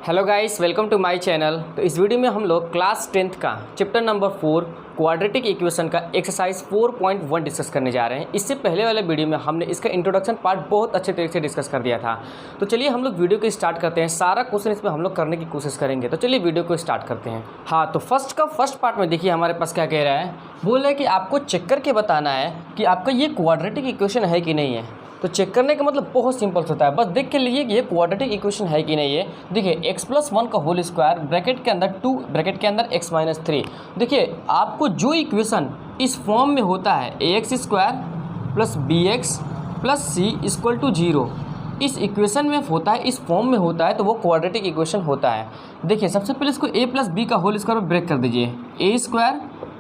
Hello guys, welcome to my channel. तो इस video में हम लोग क्लास 10th का चैप्टर नंबर 4 क्वाड्रेटिक इक्वेशन का एक्सरसाइज 4.1 डिस्कस करने जा रहे हैं। इससे पहले वाले वीडियो में हमने इसका इंट्रोडक्शन पार्ट बहुत अच्छे तरीके से डिस्कस कर दिया था। तो चलिए हम लोग वीडियो को स्टार्ट करते हैं। सारा क्वेश्चन इसमें हम लोग करने की कोशिश करेंगे। तो चलिए वीडियो को स्टार्ट करते हैं। हाँ, तो फर्स्ट पार्ट में देखिए हमारे पास क्या कह रहा है। बोल रहा है कि आपको चेक करके बताना है कि आपका ये क्वाड्रेटिक इक्वेशन है कि नहीं है। तो चेक करने का मतलब बहुत सिंपल होता है, बस देख के लिए कि ये क्वाड्रेटिक इक्वेशन है कि नहीं है। देखिए x+1 का होल स्क्वायर ब्रैकेट के अंदर 2 ब्रैकेट के अंदर x-3। देखिए आपको जो इक्वेशन इस फॉर्म में होता है ax² + bx + c = 0, इस इक्वेशन में होता है, इस फॉर्म में होता है, तो वो क्वाड्रेटिक इक्वेशन होता है। देखिए सबसे पहले इसको a + b का होल स्क्वायर में ब्रेक कर दीजिए। a²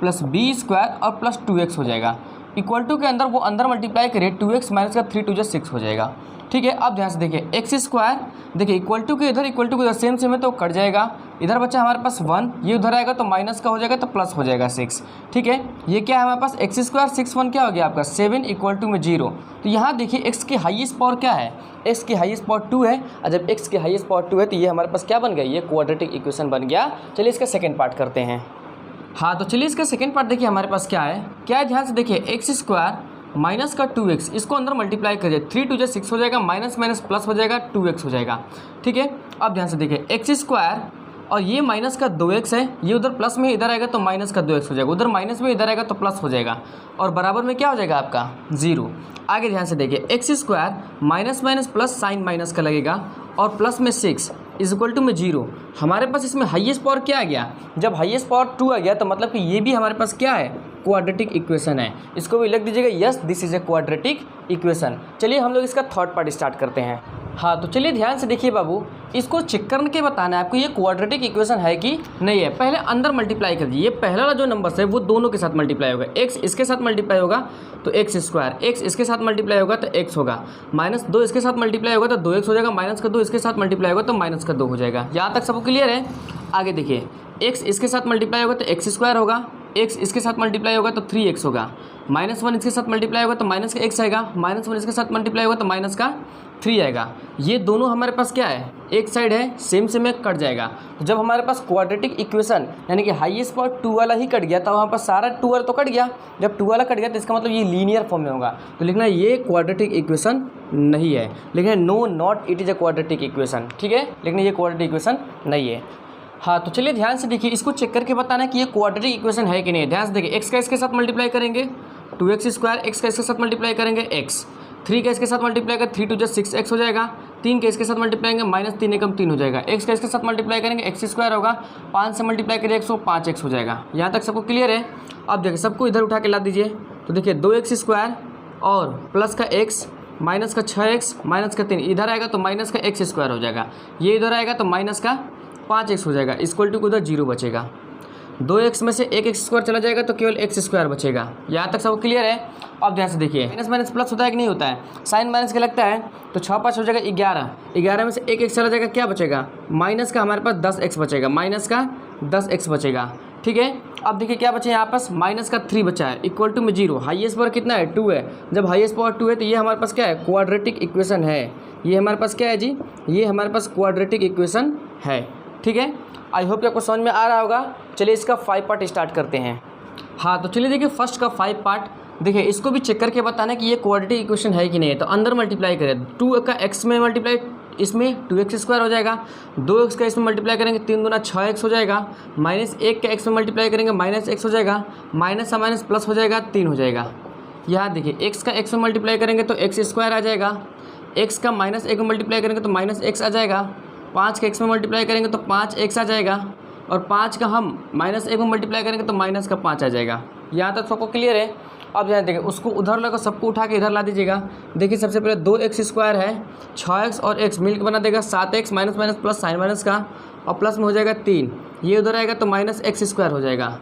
+ b² और + 2x हो जाएगा। इक्वल टू के अंदर वो अंदर मल्टीप्लाई करिए, 2x - का 3 × 2 = 6 हो जाएगा। ठीक है, अब ध्यान से देखिए x², देखिए इक्वल टू के इधर सेम है तो कट जाएगा। इधर बच्चा हमारे पास 1, ये उधर आएगा तो माइनस का हो जाएगा तो प्लस हो जाएगा 6। ठीक है, ये क्या है हमारे पास x² 6 1 क्या हो गया आपका 7 = 0। तो यहाँ देखिए x की हाईएस्ट पावर क्या है, x की हाईएस्ट पावर 2 है। और जब x की हाईएस्ट पावर 2 है तो ये हमारे पास क्या बन गया, ये क्वाड्रेटिक इक्वेशन बन गया। चलिए इसका सेकेंड पार्ट करते हैं। हाँ, तो चलिए इसका सेकंड पार्ट देखिए हमारे पास क्या है ध्यान से देखिए x² - का 2x, इसको अंदर मल्टीप्लाई करिए, 3 × 2 = 6 हो जाएगा, माइनस प्लस हो जाएगा, 2x हो जाएगा। ठीक है, अब ध्यान से देखिए x² और ये माइनस का 2x है, ये उधर प्लस में इधर आएगा तो माइनस का 2x हो जाएगा, उधर माइनस में इधर आएगा तो प्लस हो जाएगा, और बराबर में क्या हो जाएगा आपका 0। आगे ध्यान से देखिए x² minus plus sign minus का लगेगा और प्लस में 6 = 0। हमारे पास इसमें हाईएस्ट पावर क्या आ गया, जब हाईएस्ट पावर 2 आ गया तो मतलब कि ये भी हमारे पास क्या है, क्वाड्रेटिक इक्वेशन है। इसको भी लिख दीजिएगा, yes this is a quadratic equation. चलिए हम लोग इसका थर्ड पार्ट स्टार्ट करते हैं। हाँ, तो चलिए ध्यान से देखिए बाबू, इसको चेक करके बताना है आपको ये क्वाड्रेटिक इक्वेशन है कि नहीं है। पहले अंदर मल्टीप्लाई कर दीजिए, ये पहला वाला जो नंबर है वो दोनों के साथ मल्टीप्लाई होगा। x इसके साथ मल्टीप्लाई होगा तो x², x इसके साथ मल्टीप्लाई होगा तो x होगा, -2 इसके साथ मल्टीप्लाई होगा तो 2x हो जाएगा, -2 इसके साथ मल्टीप्लाई होगा तो -2 हो जाएगा। यहाँ तक सबको क्लियर है। आगे देखिए x इसके साथ मल्टीप्लाई होगा तो x² होगा, x इसके साथ मल्टीप्लाई होगा तो 3x होगा, -1 इसके साथ मल्टीप्लाई होगा तो -x आएगा, -1 इसके साथ मल्टीप्लाई होगा तो -3 आएगा। ये दोनों हमारे पास क्या है, एक साइड है, सेम में कट जाएगा। तो जब हमारे पास क्वाड्रेटिक इक्वेशन यानी कि हाईएस्ट पावर 2 वाला ही कट गया तो वहाँ पर सारा 2 वाला तो कट गया। जब 2 वाला कट गया तो इसका मतलब ये लीनियर फॉर्म में होगा। तो लिखना ये क्वाड्रेटिक इक्वेशन नहीं है, लिखना no not it is a quadratic equation. ठीक है, लिखना ये क्वाड्रेटिक इक्वेशन नहीं है। हाँ, तो चलिए ध्यान से देखिए, इसको चेक करके बताना है कि ये क्वाड्रेटिक इक्वेशन है कि नहीं है। ध्यान से देखिए x का इसके साथ मल्टीप्लाई करेंगे 2x², x का इसके साथ मल्टीप्लाई करेंगे x, 3 का इसके साथ मल्टीप्लाई करेंगे 3 × 2 = 6x हो जाएगा, 3 के इसके साथ मल्टीप्लाई करेंगे -3 = 3 हो जाएगा, x का इसके साथ मल्टीप्लाई करेंगे x² होगा, 5 से मल्टीप्लाई करिए 100 5x हो जाएगा। यहाँ तक सबको क्लियर है। अब देखिए सबको इधर उठा के ला दीजिए, तो देखिए 2x² और प्लस का x माइनस का 6x माइनस का 3 इधर आएगा तो माइनस का x² हो जाएगा, ये इधर आएगा तो माइनस का 5x हो जाएगा, इक्वल टू उधर 0 बचेगा। 2x में से एक x² चला जाएगा तो केवल x² बचेगा। यहाँ तक सब क्लियर है। अब ध्यान से देखिए माइनस प्लस होता है कि नहीं होता है, साइन माइनस का लगता है तो 6 5 हो जाएगा 11, 11 में से एक x चला जाएगा, क्या बचेगा माइनस का हमारे पास 10x बचेगा, माइनस का 10x बचेगा। ठीक है, अब देखिए क्या बचे यहाँ पास माइनस का 3 बचा है, इक्वल टू में 0। हाईएस्ट पावर कितना है 2 है, जब हाईएस्ट पावर 2 है तो ये हमारे पास क्या है, क्वाड्रेटिक इक्वेशन है। ये हमारे पास क्या है जी, ये हमारे पास क्वाड्रेटिक इक्वेशन है। ठीक है, आई होप आपको समझ में आ रहा होगा। चलिए इसका 5 पार्ट स्टार्ट करते हैं। हाँ, तो चलिए देखिए फर्स्ट का 5 पार्ट देखिए, इसको भी चेक करके बताना है कि ये क्वाड्रेटिक इक्वेशन है कि नहीं है। तो अंदर मल्टीप्लाई करें, 2 का x में मल्टीप्लाई, इसमें 2x² हो जाएगा, 2x का इसमें मल्टीप्लाई करेंगे 3 दूना 6x हो जाएगा, -1 का x में मल्टीप्लाई करेंगे -x हो जाएगा, माइनस का माइनस प्लस हो जाएगा 3 हो जाएगा। यहाँ देखिए x का x में मल्टीप्लाई करेंगे तो x² आ जाएगा, x का -1 में मल्टीप्लाई करेंगे तो -x आ जाएगा, 5 का x में मल्टीप्लाई करेंगे तो 5x आ जाएगा, और 5 का हम -1 में मल्टीप्लाई करेंगे तो -5 आ जाएगा। यहाँ तक सबको क्लियर है। अब ध्यान देखिए, उसको उधर लगा सबको उठा के इधर ला दीजिएगा। देखिए सबसे पहले 2x² है, 6x और x मिलकर बना देगा 7x, minus plus sign minus का, और प्लस में हो जाएगा 3, ये उधर आएगा तो -x² हो जाएगा,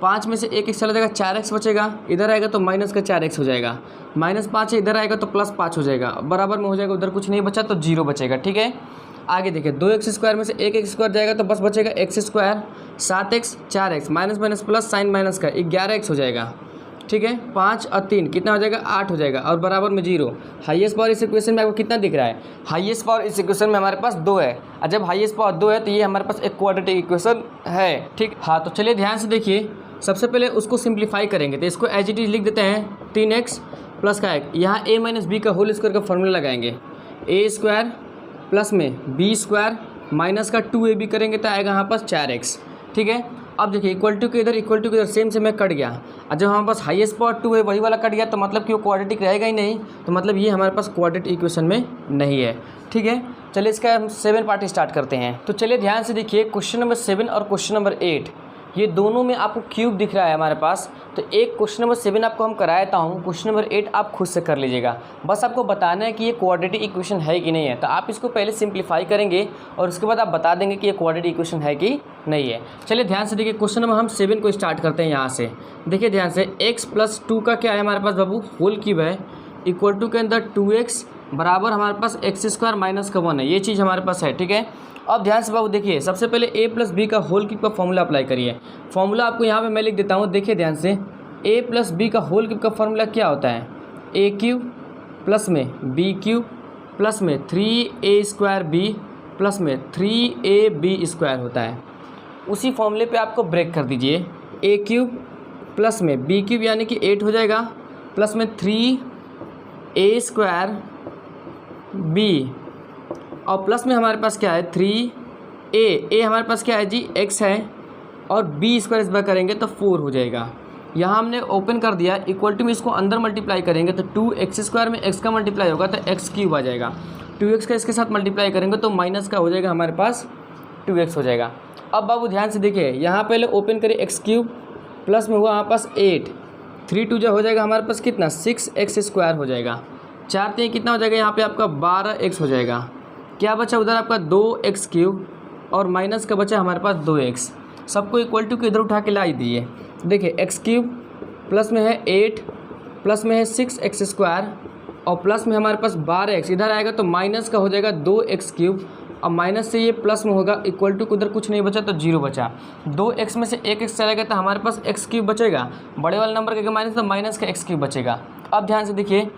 5 में से एक x चला जाएगा 4x बचेगा, इधर आएगा तो -4x हो जाएगा, -5 इधर आएगा तो +5 हो जाएगा, बराबर में हो जाएगा, उधर कुछ नहीं बचा तो 0 बचेगा। ठीक है, आगे देखिए 2x² में से एक x² जाएगा तो बस बचेगा x², 7x 4x, minus plus sign minus का 11x हो जाएगा। ठीक है, 5 और 3 कितना हो जाएगा, 8 हो जाएगा और बराबर में 0। हाईएस्ट पावर इस इक्वेशन में आपको कितना दिख रहा है, हाईएस्ट पावर इस इक्वेशन में हमारे पास 2 है, और जब हाईएस्ट पावर 2 है तो ये हमारे पास एक क्वाड्रेटिक इक्वेशन है। ठीक, हाँ तो चलिए ध्यान से देखिए, सबसे पहले उसको सिंप्लीफाई करेंगे तो इसको एज इट इज लिख देते हैं 3x प्लस का एक, यहाँ a माइनस बी का होल स्क्वायर का फॉर्मूला लगाएंगे, a स्क्वायर प्लस में b स्क्वायर माइनस का 2ab करेंगे तो आएगा यहाँ पास 4x। ठीक है, अब देखिए इक्वल टू के इधर सेम से मैं कट गया, और जब हमारे पास हाईएस्ट पावर 2 है वही वाला कट गया तो मतलब कि वो क्वाड्रेटिक रहेगा ही नहीं, तो मतलब ये हमारे पास क्वाड्रेटिक इक्वेशन में नहीं है। ठीक है, चलिए इसका हम 7 पार्ट स्टार्ट करते हैं। तो चलिए ध्यान से देखिए, क्वेश्चन नंबर 7 और क्वेश्चन नंबर 8 ये दोनों में आपको क्यूब दिख रहा है हमारे पास। तो एक क्वेश्चन नंबर 7 आपको हम करा देता हूँ, क्वेश्चन नंबर 8 आप खुद से कर लीजिएगा। बस आपको बताना है कि ये क्वाड्रेटिक इक्वेशन है कि नहीं है, तो आप इसको पहले सिंप्लीफाई करेंगे और उसके बाद आप बता देंगे कि ये क्वाड्रेटिक इक्वेशन है कि नहीं है। चलिए ध्यान से देखिए, क्वेश्चन नंबर हम 7 को स्टार्ट करते हैं यहाँ से। देखिए ध्यान से, x प्लस 2 का क्या है हमारे पास बाबू, होल क्यूब है, इक्वल टू के अंदर 2x बराबर हमारे पास x स्क्वायर माइनस का 1 है, ये चीज़ हमारे पास है। ठीक है, अब ध्यान से बाबू देखिए, सबसे पहले a प्लस बी का होल क्यूब का फॉर्मूला अप्लाई करिए। फॉर्मूला आपको यहाँ पे मैं लिख देता हूँ, देखिए ध्यान से, a प्लस बी का होल क्यूब का फॉर्मूला क्या होता है, a क्यूब प्लस में b क्यूब प्लस में 3a स्क्वायर b प्लस में 3ab स्क्वायर होता है। उसी फॉर्मूले पे आपको ब्रेक कर दीजिए, a क्यूब प्लस में b क्यूब यानी कि 8 हो जाएगा प्लस में 3a स्क्वायर b और प्लस में हमारे पास क्या है 3a हमारे पास क्या है जी x है, और b स्क्वायर इस बार करेंगे तो 4 हो जाएगा। यहाँ हमने ओपन कर दिया, इक्वल टू में इसको अंदर मल्टीप्लाई करेंगे तो 2x स्क्वायर में x का मल्टीप्लाई होगा तो x क्यूब आ जाएगा, 2x का इसके साथ मल्टीप्लाई करेंगे तो माइनस का हो जाएगा हमारे पास 2x हो जाएगा। अब बाबू ध्यान से देखिए, यहाँ पहले ओपन करिए x क्यूब प्लस में हुआ हमारे पास 8, 3 2 हो जाएगा हमारे पास कितना 6x स्क्वायर हो जाएगा, 4 3 कितना हो जाएगा यहाँ पे आपका 12x हो जाएगा। क्या बचा उधर आपका 2x क्यूब और माइनस का बचा हमारे पास 2x, सबको इक्वल टू के इधर उठा के ला ही दिए। देखिए x क्यूब प्लस में है 8 प्लस में है 6x स्क्वायर और प्लस में हमारे पास 12x, इधर आएगा तो माइनस का हो जाएगा 2x क्यूब और माइनस से ये प्लस में होगा, इक्वल टू उधर कुछ नहीं बचा तो 0 बचा, 2x में से 1x चलेगा तो हमारे पास x क्यूब बचेगा, बड़े वाले नंबर के माइनस तो माइनस का x क्यूब बचेगा। अब ध्यान से देखिए,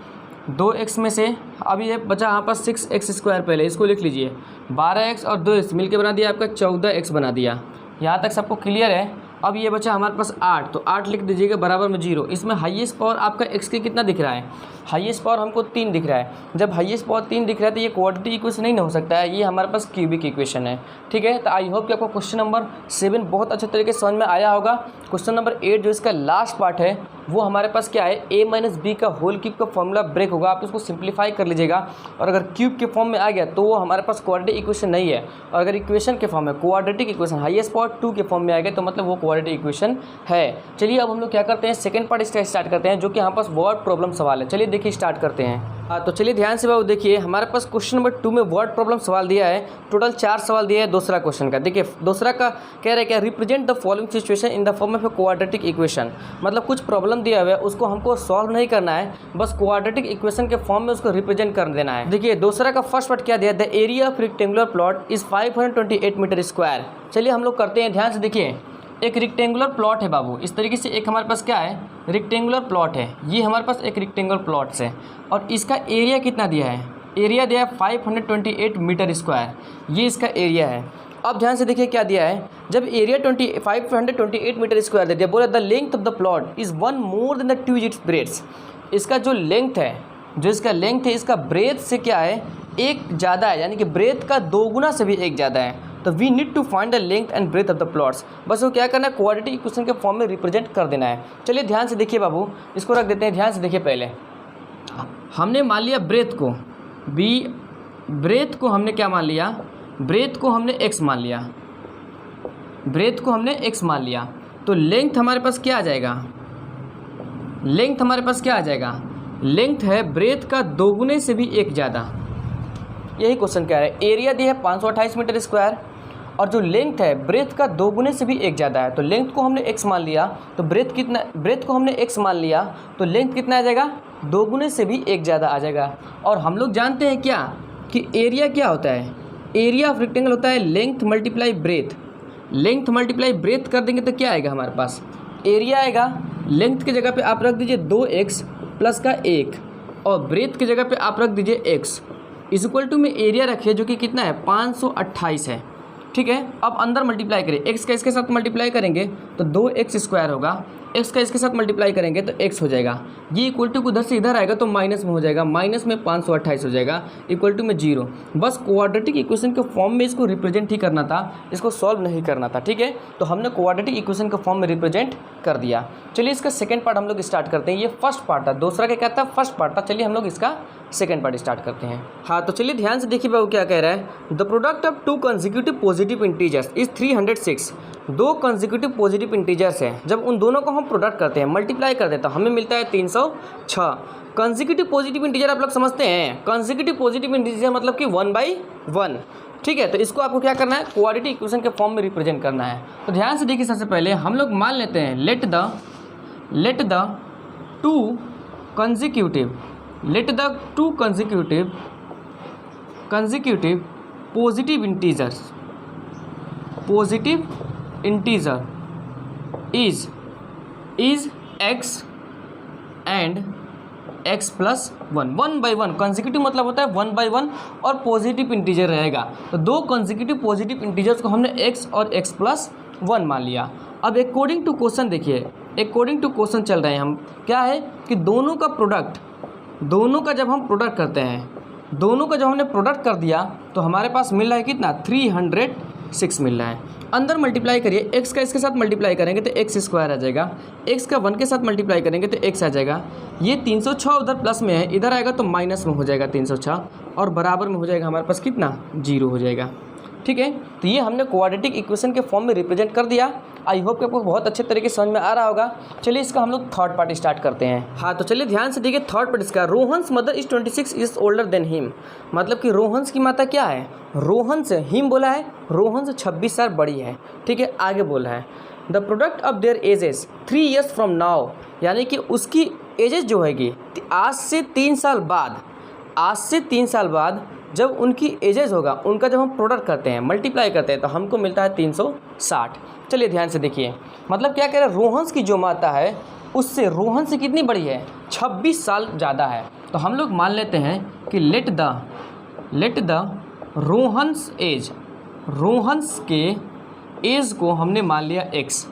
2x में से अब ये बचा यहाँ पर 6x स्क्वायर, पहले इसको लिख लीजिए, 12x और 2x मिलके बना दिया आपका 14x बना दिया। यहाँ तक सबको क्लियर है। अब ये बचा हमारे पास 8, तो 8 लिख दीजिएगा बराबर में 0। इसमें हाईएस्ट पावर आपका x की कितना दिख रहा है, हाईएस्ट पावर हमको 3 दिख रहा है। जब हाईएस्ट पावर 3 दिख रहा है तो ये क्वाड्रेटिक इक्वेशन नहीं हो सकता है, ये हमारे पास क्यूबिक इक्वेशन है। ठीक है, तो आई होप कि आपको क्वेश्चन नंबर 7 बहुत अच्छे तरीके से समझ में आया होगा। क्वेश्चन नंबर 8 जो इसका लास्ट पार्ट है वो हमारे पास क्या है, a माइनस बी का होल क्यूब का फॉर्मूला ब्रेक होगा, आप इसको सिंप्लीफाई कर लीजिएगा, और अगर क्यूब के फॉर्म में आ गया तो वो हमारे पास क्वाड्रेटिक इक्वेशन नहीं है, और अगर इक्वेशन के फॉर्म में क्वाड्रेटिक इक्वेशन हाईएस्ट पावर 2 के फॉर्म में आ गया तो मतलब वो क्वाड्रेटिक इक्वेशन है। चलिए अब हम लोग क्या करते हैं, सेकंड पार्ट इसका स्टार्ट करते हैं, जो कि यहाँ पास वर्ड प्रॉब्लम सवाल है। चलिए देखिए स्टार्ट करते हैं। तो चलिए ध्यान से बाबू देखिए, हमारे पास क्वेश्चन नंबर 2 में वर्ड प्रॉब्लम सवाल दिया है, टोटल 4 सवाल दिया है दूसरा क्वेश्चन का। देखिए दूसरा का कह रहा है क्या, represent the following situation in the form of a quadratic equation, मतलब कुछ प्रॉब्लम दिया हुआ है उसको हमको सॉल्व नहीं करना है, बस क्वाड्रेटिक इक्वेशन के फॉर्म में उसको रिप्रेजेंट कर देना है। देखिए दूसरा का फर्स्ट पार्ट क्या दिया, the area of rectangular plot is 528 metre square. चलिए हम लोग करते हैं, ध्यान से देखिए, एक रेक्टेंगुलर प्लॉट है बाबू, इस तरीके से एक हमारे पास क्या है, रेक्टेंगुलर प्लॉट है, ये हमारे पास एक रेक्टेंगुलर प्लॉट है, और इसका एरिया कितना दिया है, एरिया दिया है 528 मीटर स्क्वायर, ये इसका एरिया है। अब ध्यान से देखिए क्या दिया है, जब एरिया 528 मीटर स्क्वायर दे दिया, बोला the length of the plot is 1 more than the 2 it's breadth, इसका जो लेंथ है, जो इसका लेंथ है इसका ब्रेथ से क्या है, एक ज़्यादा है, यानी कि ब्रेथ का 2 गुना से भी एक ज़्यादा है। तो we need to find the length and breadth of the plots, बस वो क्या करना है, क्वाड्रेटिक इक्वेशन के फॉर्म में रिप्रेजेंट कर देना है। चलिए ध्यान से देखिए बाबू, इसको रख देते हैं, ध्यान से देखिए, पहले हमने मान लिया ब्रेथ को, ब्रेथ को हमने क्या मान लिया, ब्रेथ को हमने x मान लिया, ब्रेथ को हमने x मान लिया, तो लेंथ हमारे पास क्या आ जाएगा, लेंथ हमारे पास क्या आ जाएगा, लेंथ है ब्रेथ का 2 गुने से भी एक ज़्यादा। यही क्वेश्चन क्या है, एरिया दिया है 528 मीटर स्क्वायर, और जो लेंथ है ब्रेथ का 2 गुने से भी एक ज़्यादा है, तो लेंथ को हमने x मान लिया, तो ब्रेथ कितना, ब्रेथ को हमने x मान लिया तो लेंथ कितना आ जाएगा, 2 गुने से भी एक ज़्यादा आ जाएगा। और हम लोग जानते हैं क्या कि एरिया क्या होता है, एरिया ऑफ रेक्टेंगल होता है length multiply breath, length multiply breath कर देंगे तो क्या आएगा हमारे पास, एरिया आएगा लेंथ की जगह पे आप रख दीजिए 2x प्लस का 1 और ब्रेथ की जगह पे आप रख दीजिए x इज इक्वल टू में एरिया रखिए जो कि कितना है 528 है। ठीक है, अब अंदर मल्टीप्लाई करिए, x का इसके साथ मल्टीप्लाई करेंगे तो 2x स्क्वायर होगा, x का इसके साथ मल्टीप्लाई करेंगे तो x हो जाएगा, ये इक्वल टू उधर से इधर आएगा तो माइनस में हो जाएगा, माइनस में 528 हो जाएगा इक्वल टू में 0। बस क्वाड्रेटिक इक्वेशन के फॉर्म में इसको रिप्रेजेंट ही करना था, इसको सॉल्व नहीं करना था। ठीक है, तो हमने क्वाड्रेटिक इक्वेशन के फॉर्म में रिप्रेजेंट कर दिया। चलिए इसका सेकंड पार्ट हम लोग स्टार्ट करते हैं। ये फर्स्ट पार्ट था, दूसरा क्या कहता है फर्स्ट पार्ट था। चलिए हम लोग इसका सेकंड पार्ट स्टार्ट करते हैं। हाँ, तो चलिए ध्यान से देखिए बाबू क्या कह रहा है। The product of 2 consecutive positive integers is 306। 2 consecutive positive integers हैं, जब उन दोनों को हम प्रोडक्ट करते हैं, मल्टीप्लाई कर देते हैं, हमें मिलता है 306। कंसेक्यूटिव पॉजिटिव इंटीजर आप लोग समझते हैं, कंसेक्यूटिव पॉजिटिव इंटीजर मतलब कि 1/1। ठीक है, तो इसको आपको क्या करना है, क्वाड्रेटिक इक्वेशन के फॉर्म में रिप्रेजेंट करना है। तो ध्यान से देखिए, सबसे पहले हम लोग मान लेते हैं let the 2 consecutive positive integer is x and x plus 1। 1/1 consecutive मतलब होता है 1/1 और पॉजिटिव इंटीजर रहेगा। तो 2 कंसेक्यूटिव पॉजिटिव इंटीजर्स को हमने x और x प्लस 1 मान लिया। अब अकॉर्डिंग टू क्वेश्चन देखिए, अकॉर्डिंग टू क्वेश्चन चल रहे हैं हम, क्या है कि दोनों का जब हम प्रोडक्ट करते हैं, दोनों का जब हमने प्रोडक्ट कर दिया तो हमारे पास मिल रहा है कितना 306 मिल रहा है। अंदर मल्टीप्लाई करिए, x का इसके साथ मल्टीप्लाई करेंगे तो x स्क्वायर आ जाएगा, x का 1 के साथ मल्टीप्लाई करेंगे तो x आ जाएगा। ये 306 उधर प्लस में है, इधर आएगा तो माइनस में हो जाएगा 306 और बराबर में हो जाएगा हमारे पास कितना 0 हो जाएगा। ठीक है, तो ये हमने क्वाड्रेटिक इक्वेशन के फॉर्म में रिप्रेजेंट कर दिया। आई होप कि आपको बहुत अच्छे तरीके से समझ में आ रहा होगा। चलिए इसका हम लोग थर्ड पार्ट स्टार्ट करते हैं। हाँ, तो चलिए ध्यान से देखिए थर्ड पार्ट इसका। Rohan's mother is 26 is older than him, मतलब कि रोहन्स की माता क्या है, रोहन से, हिम बोला है, रोहन से 26 साल बड़ी है। ठीक है, आगे बोला है the product of their edges 3 years from now, यानी कि उसकी एजेस जो हैगी आज से 3 साल बाद जब उनकी एजेस होगा, उनका जब हम प्रोडक्ट करते हैं, मल्टीप्लाई करते हैं तो हमको मिलता है 360। चलिए ध्यान से देखिए, मतलब क्या कह रहे हैं, रोहन्स की जो माता है उससे रोहन से कितनी बड़ी है, 26 साल ज़्यादा है। तो हम लोग मान लेते हैं कि let the Rohan's age, Rohan's के एज को हमने मान लिया x,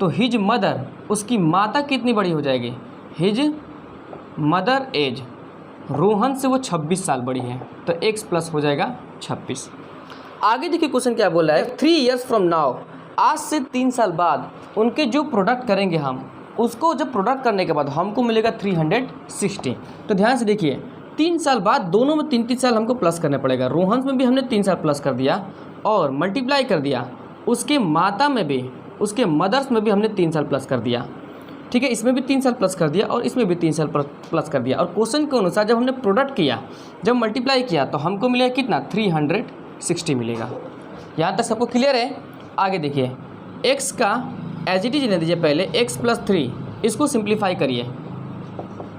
तो हिज मदर, उसकी माता कितनी बड़ी हो जाएगी, हिज मदर एज, रोहन से वो 26 साल बड़ी है, तो x प्लस हो जाएगा 26। आगे देखिए क्वेश्चन क्या बोला है, 3 years फ्रॉम नाउ, आज से 3 साल बाद उनके जो प्रोडक्ट करेंगे हम, उसको जब प्रोडक्ट करने के बाद हमको मिलेगा 360। तो ध्यान से देखिए, 3 साल बाद दोनों में 3-3 साल हमको प्लस करना पड़ेगा। रोहन्स में भी हमने 3 साल प्लस कर दिया और मल्टीप्लाई कर दिया, उसके माता में भी, उसके मदर्स में भी हमने 3 साल प्लस कर दिया। ठीक है, इसमें भी 3 साल प्लस कर दिया और इसमें भी 3 साल प्लस कर दिया। और क्वेश्चन के अनुसार जब हमने प्रोडक्ट किया, जब मल्टीप्लाई किया तो हमको मिलेगा कितना 360 मिलेगा। यहाँ तक सबको क्लियर है। आगे देखिए, x का एज इट इज लेने दीजिए, पहले x प्लस 3 इसको सिंप्लीफाई करिए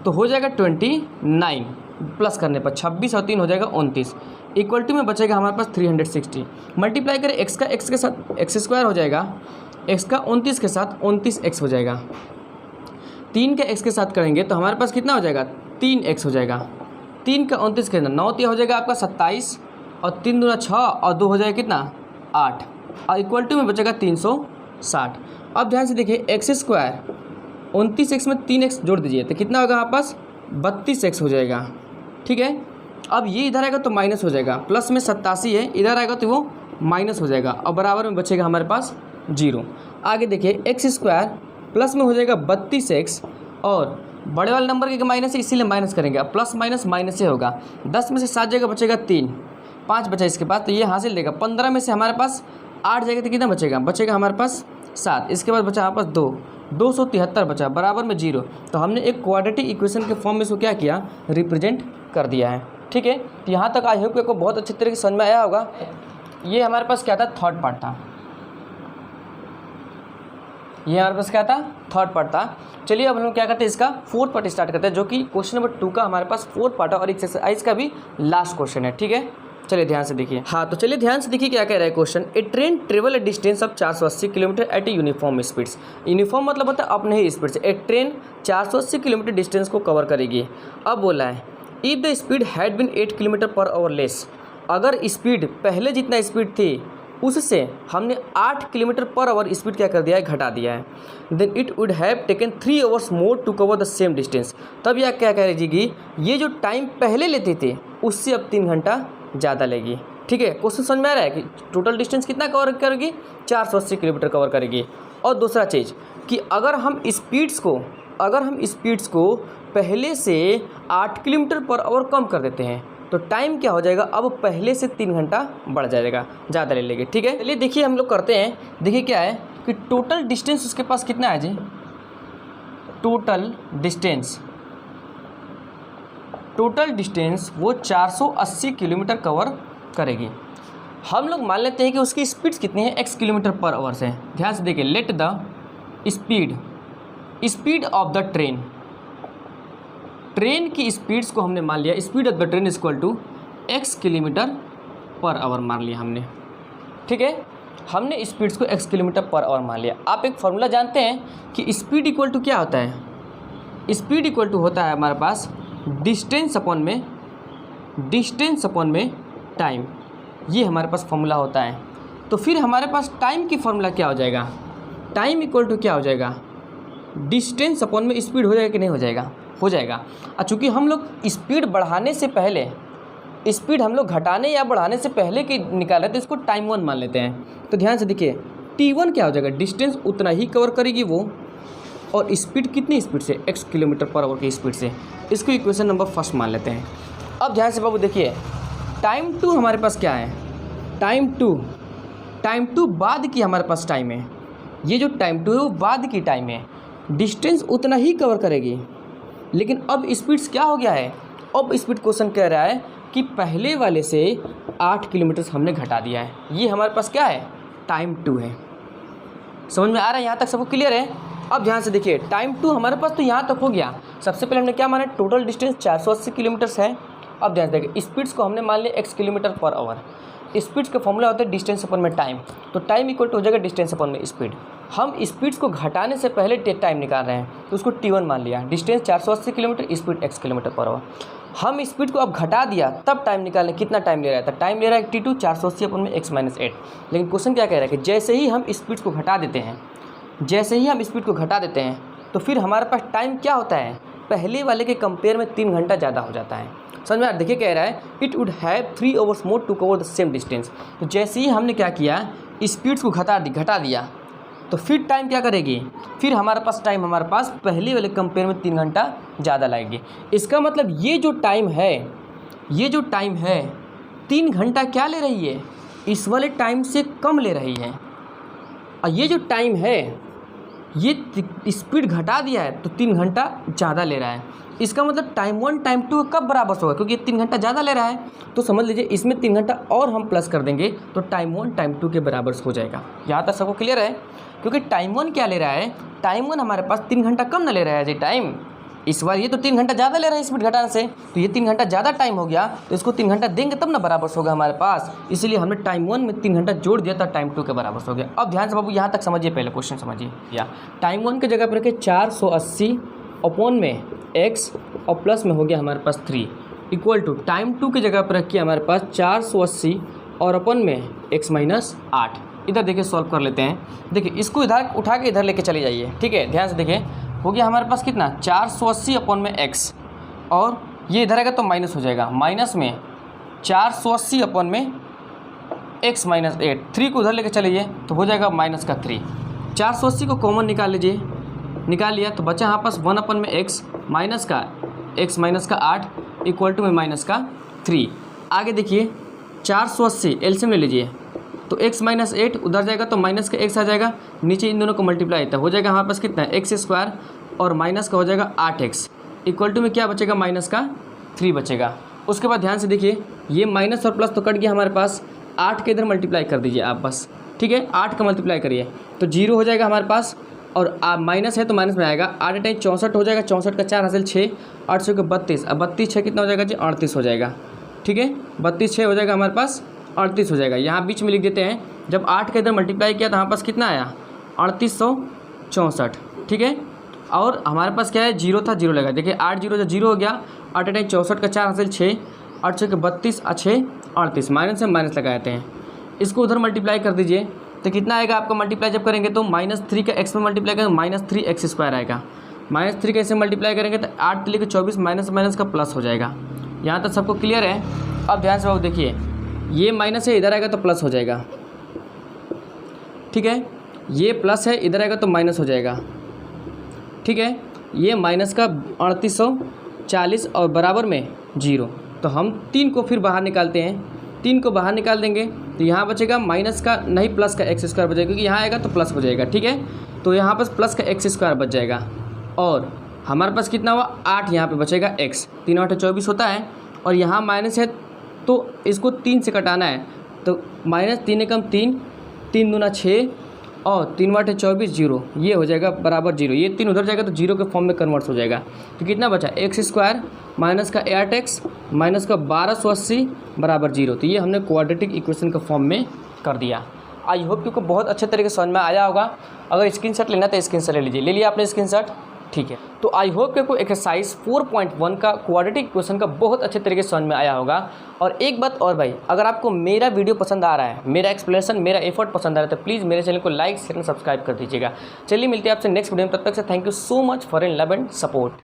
तो हो जाएगा 29, प्लस करने पर 26 और 3 हो जाएगा 29, इक्वल टू में बचेगा हमारे पास 360। मल्टीप्लाई करें x का x के साथ x स्क्वायर हो जाएगा, x का 29 के साथ 29x हो जाएगा, 3 का x के साथ करेंगे तो हमारे पास कितना हो जाएगा 3x हो जाएगा, 3 का 29 के 9 हो जाएगा आपका 27 और 3 दूना 6 और 2 हो जाएगा कितना 8 और इक्वल टू में बचेगा 360। अब ध्यान से देखिए, x स्क्वायर 29x में 3x जोड़ दीजिए तो कितना होगा हमारे पास 32x हो जाएगा। ठीक है, अब ये इधर आएगा तो माइनस हो जाएगा, प्लस में 87 है, इधर आएगा तो वो माइनस हो जाएगा और बराबर में बचेगा हमारे पास 0। आगे देखिए, x स्क्वायर प्लस में हो जाएगा 32x और बड़े वाले नंबर के माइनस है इसीलिए माइनस करेंगे, अब प्लस माइनस माइनस से होगा, 10 में से 7 जाएगा बचेगा 3, 5 बचा इसके पास तो ये हासिल देगा, 15 में से हमारे पास 8 जाएगा तो कितना बचेगा हमारे पास 7, इसके बाद बचा हमारे पास 273 बचा, बराबर में 0। तो हमने एक क्वाड्रेटिक इक्वेशन के फॉर्म में इसको क्या किया, रिप्रेजेंट कर दिया है। ठीक है, तो यहाँ तक आई होप आपको बहुत अच्छे तरीके से समझ में आया होगा। ये हमारे पास क्या था, थर्ड पार्ट था, ये हमारे पास क्या था, थर्ड पार्ट था। चलिए अब हम लोग क्या करते हैं, इसका फोर्थ पार्ट स्टार्ट करते हैं, जो कि क्वेश्चन नंबर 2 का हमारे पास फोर्थ पार्ट है और एक्सरसाइज का भी लास्ट क्वेश्चन है। ठीक है, चलिए ध्यान से देखिए। हाँ तो चलिए ध्यान से देखिए क्या कह रहा है question. A train travel a distance of 480 kilometre at a uniform speeds. Uniform मतलब होता है अपने ही स्पीड से। एक ट्रेन 480 किलोमीटर डिस्टेंस को कवर करेगी। अब बोला है if the speed had been 8 kilometre per hour less, अगर स्पीड पहले जितना स्पीड थी उससे हमने 8 किलोमीटर पर आवर स्पीड क्या कर दिया है, घटा दिया है, then it would have taken 3 hours more to cover the same distance. तब यह क्या कह रही ये जो टाइम पहले लेते थे उससे अब 3 घंटा ज़्यादा लेगी। ठीक है, क्वेश्चन समझ में आ रहा है कि टोटल डिस्टेंस कितना कवर करेगी, 480 किलोमीटर कवर करेगी। और दूसरा चीज़ कि अगर हम स्पीड्स को पहले से 8 किलोमीटर पर आवर कम कर देते हैं तो टाइम क्या हो जाएगा, अब पहले से 3 घंटा बढ़ जाएगा, ज़्यादा ले लेंगे। ठीक है, चलिए देखिए हम लोग करते हैं। देखिए क्या है कि टोटल डिस्टेंस उसके पास कितना है जी, टोटल डिस्टेंस वो 480 किलोमीटर कवर करेगी। हम लोग मान लेते हैं कि उसकी स्पीड्स कितनी है, x किलोमीटर पर आवर से। ध्यान से देखिए, let the speed of the train की स्पीड्स को हमने मान लिया, speed of the train is equal to x kilometre per hour मान लिया हमने। ठीक है, हमने स्पीड्स को x किलोमीटर पर आवर मान लिया। आप एक फार्मूला जानते हैं कि स्पीड इक्वल टू क्या होता है, स्पीड इक्वल टू होता है हमारे पास डिस्टेंस अपॉन में टाइम। ये हमारे पास फार्मूला होता है। तो फिर हमारे पास टाइम की फार्मूला क्या हो जाएगा, टाइम इक्वल टू क्या हो जाएगा, डिस्टेंस अपॉन में स्पीड हो जाएगा कि नहीं हो जाएगा, हो जाएगा। और चूँकि हम लोग स्पीड बढ़ाने से पहले, स्पीड हम लोग घटाने या बढ़ाने से पहले की निकाले तो इसको टाइम 1 मान लेते हैं। तो ध्यान से देखिए t1 क्या हो जाएगा, डिस्टेंस उतना ही कवर करेगी वो, और स्पीड कितनी स्पीड से, x किलोमीटर पर आवर की स्पीड से। इसको इक्वेशन नंबर फर्स्ट मान लेते हैं। अब ध्यान से बाबू देखिए, टाइम 2 हमारे पास क्या है, टाइम टू बाद की हमारे पास टाइम है। ये जो टाइम 2 है वो बाद की टाइम है, डिस्टेंस उतना ही कवर करेगी। लेकिन अब स्पीड्स क्या हो गया है, अब स्पीड क्वेश्चन कह रहा है कि पहले वाले से 8 किलोमीटर हमने घटा दिया है। ये हमारे पास क्या है, टाइम 2 है। समझ में आ रहा है, यहाँ तक सबको क्लियर है। अब ध्यान से देखिए, टाइम 2 हमारे पास तो यहाँ तक हो गया। सबसे पहले हमने क्या माना, टोटल डिस्टेंस 480 किलोमीटर्स है। अब ध्यान से देखिए, स्पीड्स को हमने मान लिया x kilometre per our. Speeds का फॉर्मूला होता है डिस्टेंस अपन में टाइम, तो टाइम इक्वल टू हो जाएगा डिस्टेंस अपन में स्पीड। हम स्पीड्स को घटाने से पहले टाइम निकाल रहे हैं तो उसको t1 मान लिया, distance 480 kilometre, speed x kilometre per our. हम स्पीड को अब घटा दिया तब टाइम निकालने, कितना टाइम ले रहा है, तो टाइम ले रहा है t2 480 अपन में x माइनस 8। लेकिन क्वेश्चन क्या कह रहा है कि जैसे ही हम स्पीड्स को घटा देते हैं तो फिर हमारे पास टाइम क्या होता है, पहले वाले के कंपेयर में 3 घंटा ज़्यादा हो जाता है। समझ में देखिए कह रहा है it would have 3 hours more to cover the same distance. तो जैसे ही हमने क्या किया, स्पीड्स को घटा दिया तो फिर टाइम क्या करेगी, फिर हमारे पास टाइम पहले वाले कंपेयर में 3 घंटा ज़्यादा लगेगी। इसका मतलब ये जो टाइम है 3 घंटा क्या ले रही है, इस वाले टाइम से कम ले रही है। और ये जो टाइम है ये स्पीड घटा दिया है तो 3 घंटा ज़्यादा ले रहा है। इसका मतलब टाइम 1 टाइम 2 कब बराबर होगा, क्योंकि ये 3 घंटा ज़्यादा ले रहा है। तो समझ लीजिए इसमें 3 घंटा और हम प्लस कर देंगे तो टाइम 1 टाइम 2 के बराबर हो जाएगा। यहाँ तक सबको क्लियर है, क्योंकि टाइम 1 क्या ले रहा है, टाइम 1 हमारे पास 3 घंटा कम ना ले रहा है जी टाइम। इस बार ये तो 3 घंटा ज़्यादा ले रहा है स्पीड घटाने से, तो ये 3 घंटा ज़्यादा टाइम हो गया, तो इसको 3 घंटा देंगे तब ना बराबर होगा हमारे पास। इसलिए हमने टाइम 1 में 3 घंटा जोड़ दिया था, टाइम 2 के बराबर हो गया। अब ध्यान से बाबू यहाँ तक समझिए, पहले क्वेश्चन समझिए। या टाइम 1 की जगह पर रखे 480 अपॉन में x और प्लस में हो गया हमारे पास 3 इक्वल टू टाइम 2 की जगह पर रखिए हमारे पास 480 और अपन में x माइनस 8। इधर देखिए सॉल्व कर लेते हैं। देखिए इसको इधर उठा के इधर लेके चले जाइए। ठीक है, ध्यान से देखिए हो गया हमारे पास कितना 480 अपॉन में x, और ये इधर आएगा तो माइनस हो जाएगा, माइनस में 480 अपॉन में x माइनस 8। 3 को उधर लेके चलिए तो हो जाएगा माइनस का 3। 480 को कॉमन निकाल लीजिए, निकाल लिया तो बचा यहाँ पास 1 अपन में x माइनस का 8 इक्वल टू में माइनस का 3। आगे देखिए 480 एलसीएम ले लीजिए तो x माइनस 8 उधर जाएगा तो माइनस का x आ जाएगा, नीचे इन दोनों को मल्टीप्लाई तो हो जाएगा हमारे पास कितना x स्क्वायर और माइनस का हो जाएगा 8x इक्वल टू में क्या बचेगा, माइनस का 3 बचेगा। उसके बाद ध्यान से देखिए ये माइनस और प्लस तो कट गया हमारे पास, 8 के इधर मल्टीप्लाई कर दीजिए आप बस। ठीक है, 8 का मल्टीप्लाई करिए तो 0 हो जाएगा हमारे पास, और माइनस है तो माइनस में आएगा। 8 टाइम 64 हो जाएगा, 64 का 4 हासिल 6, 800 के 32, अब 32 6 कितना हो जाएगा जी 38 हो जाएगा। ठीक है, 32 6 हो जाएगा हमारे पास 38 हो जाएगा। यहाँ बीच में लिख देते हैं, जब 8 के इधर मल्टीप्लाई किया तो हमारे पास कितना आया 3864, ठीक है। और हमारे पास क्या है, जीरो था, जीरो लगा, देखिए 8 0 जीरो हो गया, 8 8 64 का 4 हासिल 6, 8 6 के 32 6 38, माइनस से माइनस लगा देते हैं। इसको उधर मल्टीप्लाई कर दीजिए तो कितना आएगा आपका मल्टीप्लाई जब करेंगे तो -3 का x में मल्टीप्लाई करेंगे -3x² आएगा। -3 का ऐसे मल्टीप्लाई करेंगे तो 8 3 के 24 माइनस माइनस का प्लस हो जाएगा। यहाँ तक सबको क्लियर है। अब ध्यान से बाबू देखिए, ये माइनस है, इधर आएगा तो प्लस हो जाएगा, ठीक है। ये प्लस है, इधर आएगा तो माइनस हो जाएगा, ठीक है। ये माइनस का 3840 और बराबर में 0, तो हम 3 को फिर बाहर निकालते हैं। 3 को बाहर निकाल देंगे तो यहाँ बचेगा माइनस का नहीं प्लस का x² बचेगा, क्योंकि यहाँ आएगा तो प्लस हो जाएगा, ठीक है। तो यहाँ पर प्लस का x² बच जाएगा और हमारे पास कितना हुआ 8, यहाँ पे बचेगा x, 3 8 24 होता है। और यहाँ माइनस है तो इसको 3 से कटाना है, तो -3 एकम 3, 3 दूना 6 और 3 8 24 0, ये हो जाएगा बराबर 0। ये 3 उधर जाएगा तो 0 के फॉर्म में कन्वर्ट हो जाएगा। तो कितना बचा x² माइनस का 8x माइनस का 1280 बराबर 0। तो ये हमने क्वाड्रेटिक इक्वेशन के फॉर्म में कर दिया। आई होप क्योंकि बहुत अच्छे तरीके से समझ में आया होगा। अगर स्क्रीनशॉट लेना तो स्क्रीनशॉट ले लीजिए। ले लिया आपने स्क्रीनशॉट, ठीक है। तो आई होप कि कोई एक्सरसाइज 4.1 का क्वाड्रेटिक इक्वेशन का बहुत अच्छे तरीके से समझ में आया होगा। और एक बात और भाई, अगर आपको मेरा वीडियो पसंद आ रहा है, मेरा एक्सप्लेनेशन, मेरा एफर्ट पसंद आ रहा है, तो प्लीज़ मेरे चैनल को लाइक शेयर एंड सब्सक्राइब कर दीजिएगा। चलिए मिलते हैं आपसे नेक्स्ट वीडियो में, तब तक से thank you so much for in love and support.